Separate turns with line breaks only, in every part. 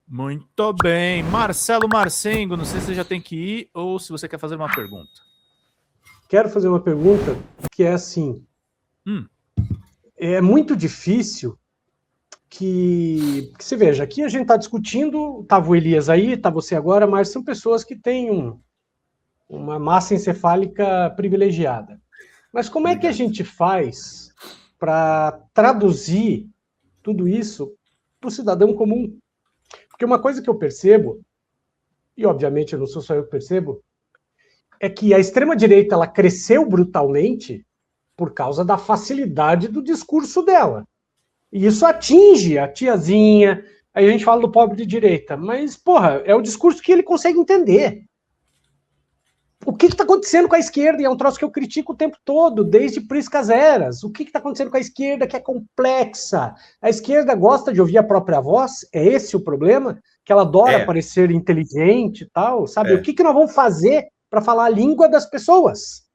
Muito bem. Marcelo Marcengo, não sei se você já tem que ir ou se você quer fazer uma pergunta.
Quero fazer uma pergunta que é assim. É muito difícil que você veja, aqui a gente está discutindo, estava o Elias aí, está você agora, mas são pessoas que têm uma massa encefálica privilegiada. Mas como é que a gente faz para traduzir tudo isso para o cidadão comum? Porque uma coisa que eu percebo, e obviamente não sou só eu que percebo, é que a extrema-direita ela cresceu brutalmente por causa da facilidade do discurso dela. E isso atinge a tiazinha, aí a gente fala do pobre de direita, mas, porra, é o discurso que ele consegue entender. O que está acontecendo com a esquerda? E é um troço que eu critico o tempo todo, desde Priscas Eras. O que está acontecendo com a esquerda que é complexa? A esquerda gosta de ouvir a própria voz? É esse o problema? Que ela adora parecer inteligente e tal, sabe? O que nós vamos fazer para falar a língua das pessoas?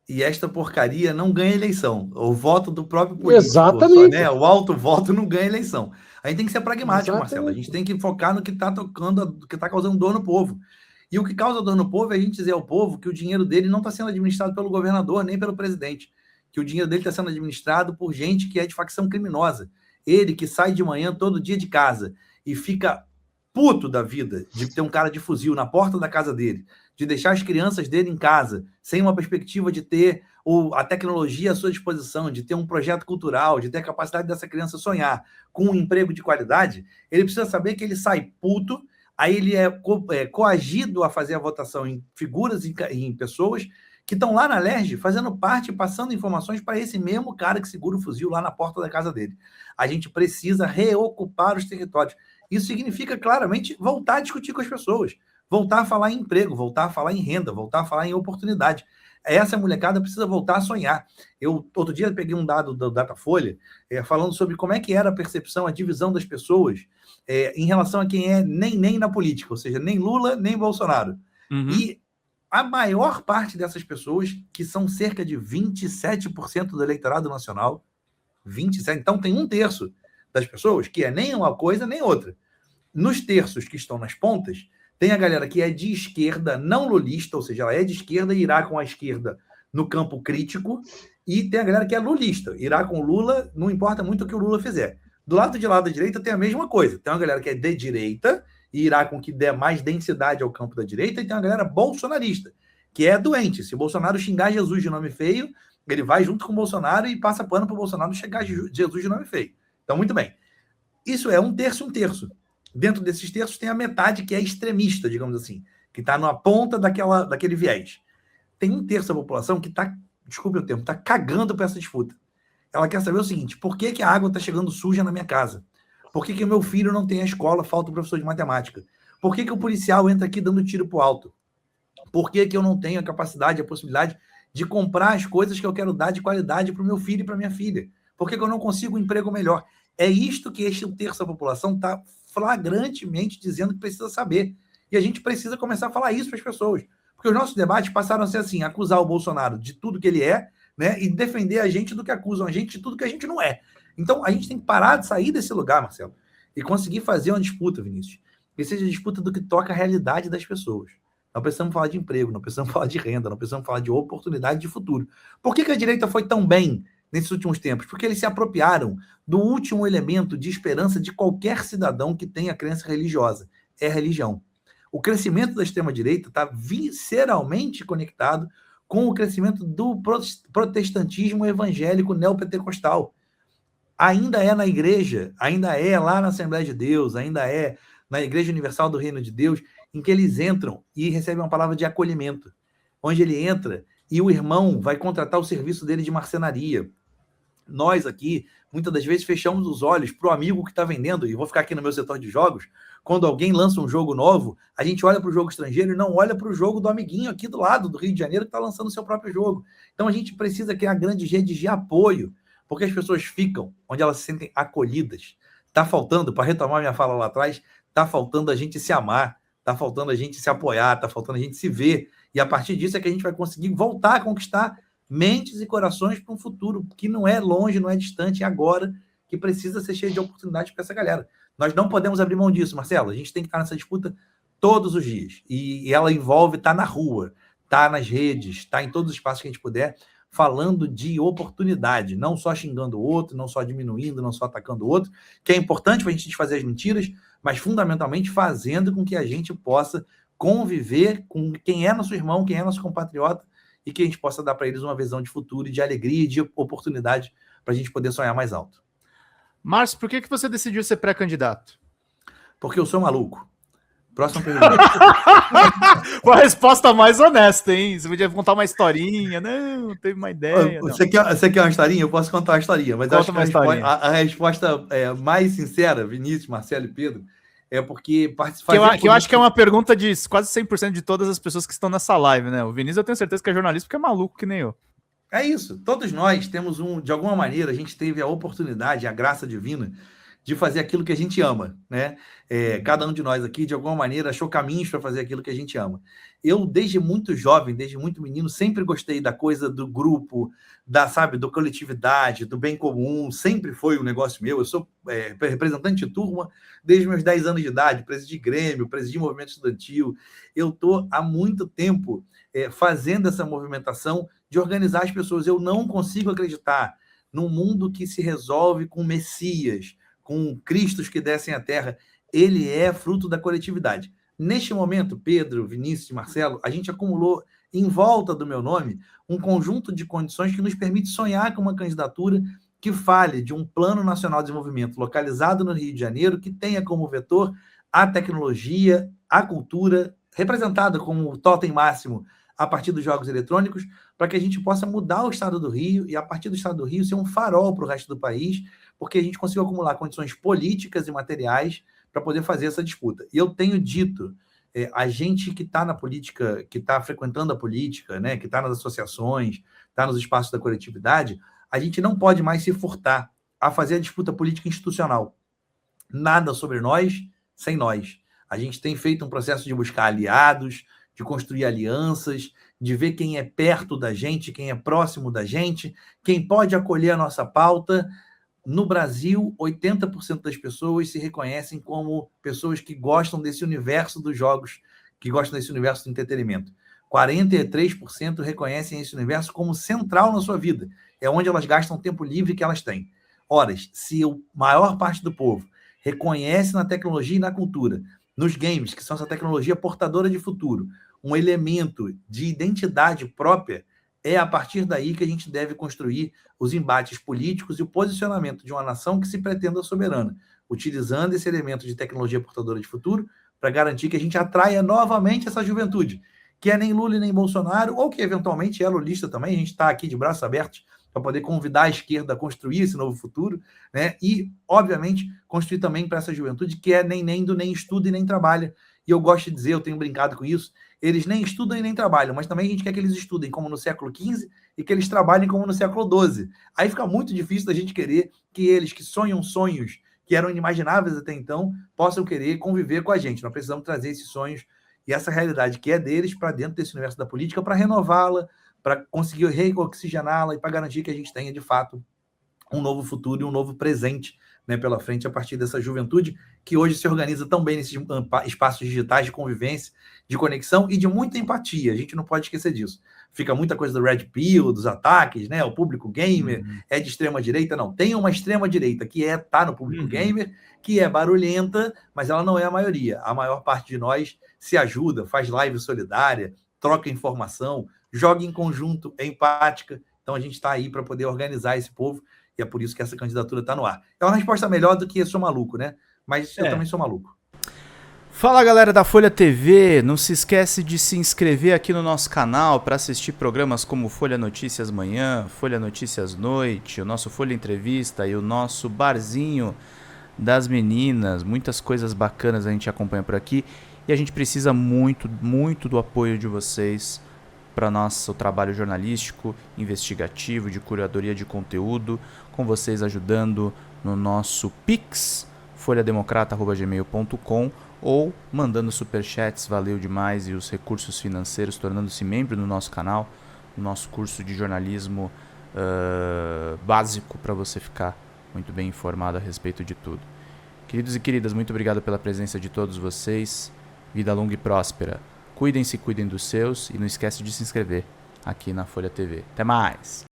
E esta porcaria não ganha eleição. O voto do próprio político,
Exatamente.
Né? O alto voto não ganha eleição. A gente tem que ser pragmático,
Exatamente.
Marcelo. A gente tem que focar no que está tocando, que está causando dor no povo. E o que causa dor no povo é a gente dizer ao povo que o dinheiro dele não está sendo administrado pelo governador nem pelo presidente. Que o dinheiro dele está sendo administrado por gente que é de facção criminosa. Ele que sai de manhã todo dia de casa e fica puto da vida de ter um cara de fuzil na porta da casa dele, de deixar as crianças dele em casa, sem uma perspectiva de ter a tecnologia à sua disposição, de ter um projeto cultural, de ter a capacidade dessa criança sonhar com um emprego de qualidade, ele precisa saber que ele sai puto, aí ele é coagido a fazer a votação em figuras e em pessoas que estão lá na LERJ fazendo parte, passando informações para esse mesmo cara que segura o fuzil lá na porta da casa dele. A gente precisa reocupar os territórios. Isso significa claramente voltar a discutir com as pessoas, voltar a falar em emprego, voltar a falar em renda, voltar a falar em oportunidade. Essa molecada precisa voltar a sonhar. Eu, outro dia, peguei um dado do Datafolha falando sobre como é que era a percepção, a divisão das pessoas em relação a quem é nem na política, ou seja, nem Lula, nem Bolsonaro. E a maior parte dessas pessoas, que são cerca de 27% do eleitorado nacional, 27%, então tem um terço das pessoas que é nem uma coisa nem outra. Nos terços que estão nas pontas, tem a galera que é de esquerda, não lulista, ou seja, ela é de esquerda e irá com a esquerda no campo crítico, e tem a galera que é lulista, irá com o Lula, não importa muito o que o Lula fizer. Do lado de lá da direita tem a mesma coisa. Tem uma galera que é de direita e irá com o que der mais densidade ao campo da direita, e tem uma galera bolsonarista, que é doente. Se o Bolsonaro xingar Jesus de nome feio, ele vai junto com o Bolsonaro e passa pano para o Bolsonaro xingar Jesus de nome feio. Então, muito bem. Isso é um terço. Dentro desses terços tem a metade que é extremista, digamos assim, que está na ponta daquele viés. Tem um terço da população que está, desculpe o termo, está cagando para essa disputa. Ela quer saber o seguinte: por que a água está chegando suja na minha casa? Por que o meu filho não tem a escola, falta o professor de matemática? Por que o policial entra aqui dando tiro pro alto? Por que eu não tenho a capacidade, a possibilidade de comprar as coisas que eu quero dar de qualidade para o meu filho e para minha filha? Por que eu não consigo um emprego melhor? É isto que este terço da população está flagrantemente dizendo que precisa saber. E a gente precisa começar a falar isso para as pessoas. Porque os nossos debates passaram a ser assim: acusar o Bolsonaro de tudo que ele é, né, e defender a gente do que acusam a gente de tudo que a gente não é. Então, a gente tem que parar de sair desse lugar, Marcelo, e conseguir fazer uma disputa, Vinícius, que seja disputa do que toca a realidade das pessoas. Não precisamos falar de emprego, não precisamos falar de renda, não precisamos falar de oportunidade de futuro. Por que a direita foi tão bem nesses últimos tempos? Porque eles se apropriaram do último elemento de esperança de qualquer cidadão que tenha crença religiosa: é a religião. O crescimento da extrema-direita está visceralmente conectado com o crescimento do protestantismo evangélico neopentecostal. Ainda é na igreja, ainda é lá na Assembleia de Deus, ainda é na Igreja Universal do Reino de Deus, em que eles entram e recebem uma palavra de acolhimento, onde ele entra e o irmão vai contratar o serviço dele de marcenaria. Nós aqui, muitas das vezes, fechamos os olhos para o amigo que está vendendo, e vou ficar aqui no meu setor de jogos, quando alguém lança um jogo novo, a gente olha para o jogo estrangeiro e não olha para o jogo do amiguinho aqui do lado, do Rio de Janeiro, que está lançando o seu próprio jogo. Então a gente precisa criar grandes redes de apoio, porque as pessoas ficam onde elas se sentem acolhidas. Está faltando, para retomar minha fala lá atrás, está faltando a gente se amar, está faltando a gente se apoiar, está faltando a gente se ver, e a partir disso é que a gente vai conseguir voltar a conquistar mentes e corações para um futuro que não é longe, não é distante, é agora que precisa ser cheio de oportunidades para essa galera. Nós não podemos abrir mão disso, Marcelo. A gente tem que estar nessa disputa todos os dias. E ela envolve estar na rua, estar nas redes, estar em todos os espaços que a gente puder, falando de oportunidade, não só xingando o outro, não só diminuindo, não só atacando o outro, que é importante para a gente desfazer as mentiras, mas fundamentalmente fazendo com que a gente possa conviver com quem é nosso irmão, quem é nosso compatriota, e que a gente possa dar para eles uma visão de futuro, e de alegria e de oportunidade para a gente poder sonhar mais alto.
Márcio, por que você decidiu ser pré-candidato?
Porque eu sou maluco. Próxima pergunta.
Foi a resposta mais honesta, hein? Você podia contar uma historinha. Não, teve uma ideia.
Você quer uma historinha? Eu posso contar uma historinha, mas acho que a resposta mais sincera, Vinícius, Marcelo e Pedro, é porque
participar. Que eu acho que é uma pergunta de quase 100% de todas as pessoas que estão nessa live, né? O Vinícius eu tenho certeza que é jornalista porque é maluco que nem eu.
É isso. Todos nós temos de alguma maneira, a gente teve a oportunidade, a graça divina de fazer aquilo que a gente ama, né? Cada um de nós aqui, de alguma maneira, achou caminhos para fazer aquilo que a gente ama. Eu, desde muito jovem, desde muito menino, sempre gostei da coisa do grupo, da coletividade, do bem comum, sempre foi um negócio meu. Eu sou representante de turma desde meus 10 anos de idade, presidi Grêmio, presidi movimento estudantil. Eu estou há muito tempo fazendo essa movimentação de organizar as pessoas. Eu não consigo acreditar num mundo que se resolve com Messias, com Cristos que descem à terra. Ele é fruto da coletividade. Neste momento, Pedro, Vinícius e Marcelo, a gente acumulou em volta do meu nome um conjunto de condições que nos permite sonhar com uma candidatura que fale de um plano nacional de desenvolvimento localizado no Rio de Janeiro, que tenha como vetor a tecnologia, a cultura, representada como totem máximo a partir dos jogos eletrônicos, para que a gente possa mudar o estado do Rio e, a partir do estado do Rio, ser um farol para o resto do país, porque a gente conseguiu acumular condições políticas e materiais para poder fazer essa disputa. E eu tenho dito, a gente que está na política, que está frequentando a política, né, que está nas associações, está nos espaços da coletividade, a gente não pode mais se furtar a fazer a disputa política institucional. Nada sobre nós sem nós. A gente tem feito um processo de buscar aliados, de construir alianças, de ver quem é perto da gente, quem é próximo da gente, quem pode acolher a nossa pauta. No Brasil, 80% das pessoas se reconhecem como pessoas que gostam desse universo dos jogos, que gostam desse universo do entretenimento. 43% reconhecem esse universo como central na sua vida. É onde elas gastam o tempo livre que elas têm. Ora, se a maior parte do povo reconhece na tecnologia e na cultura, nos games, que são essa tecnologia portadora de futuro, um elemento de identidade própria, é a partir daí que a gente deve construir os embates políticos e o posicionamento de uma nação que se pretenda soberana, utilizando esse elemento de tecnologia portadora de futuro para garantir que a gente atraia novamente essa juventude, que é nem Lula e nem Bolsonaro, ou que eventualmente é lulista também. A gente está aqui de braços abertos para poder convidar a esquerda a construir esse novo futuro, né? E, obviamente, construir também para essa juventude que é nem estuda e nem trabalha. E eu gosto de dizer, eu tenho brincado com isso, eles nem estudam e nem trabalham, mas também a gente quer que eles estudem como no século XV e que eles trabalhem como no século XII. Aí fica muito difícil da gente querer que eles que sonham sonhos que eram inimagináveis até então possam querer conviver com a gente. Nós precisamos trazer esses sonhos e essa realidade que é deles para dentro desse universo da política, para renová-la, para conseguir reoxigená-la e para garantir que a gente tenha, de fato, um novo futuro e um novo presente, né, pela frente, a partir dessa juventude que hoje se organiza tão bem nesses espaços digitais de convivência, de conexão e de muita empatia. A gente não pode esquecer disso. Fica muita coisa do Red Pill, dos ataques, né? O público gamer é de extrema-direita. Não, tem uma extrema-direita que tá no público gamer, que é barulhenta, mas ela não é a maioria. A maior parte de nós se ajuda, faz live solidária, troca informação, joga em conjunto, é empática. Então a gente está aí para poder organizar esse povo e é por isso que essa candidatura está no ar. É uma resposta melhor do que sou maluco, né? Mas eu também sou maluco.
Fala, galera da Folha TV, não se esquece de se inscrever aqui no nosso canal para assistir programas como Folha Notícias Manhã, Folha Notícias Noite, o nosso Folha Entrevista e o nosso Barzinho das Meninas. Muitas coisas bacanas a gente acompanha por aqui e a gente precisa muito, muito do apoio de vocês para nosso trabalho jornalístico, investigativo, de curadoria de conteúdo, com vocês ajudando no nosso Pix, folhademocrata@gmail.com, ou mandando superchats, valeu demais, e os recursos financeiros, tornando-se membro do nosso canal, no nosso curso de jornalismo básico, para você ficar muito bem informado a respeito de tudo. Queridos e queridas, muito obrigado pela presença de todos vocês. Vida longa e próspera. Cuidem-se, cuidem dos seus e não esquece de se inscrever aqui na Folha TV. Até mais!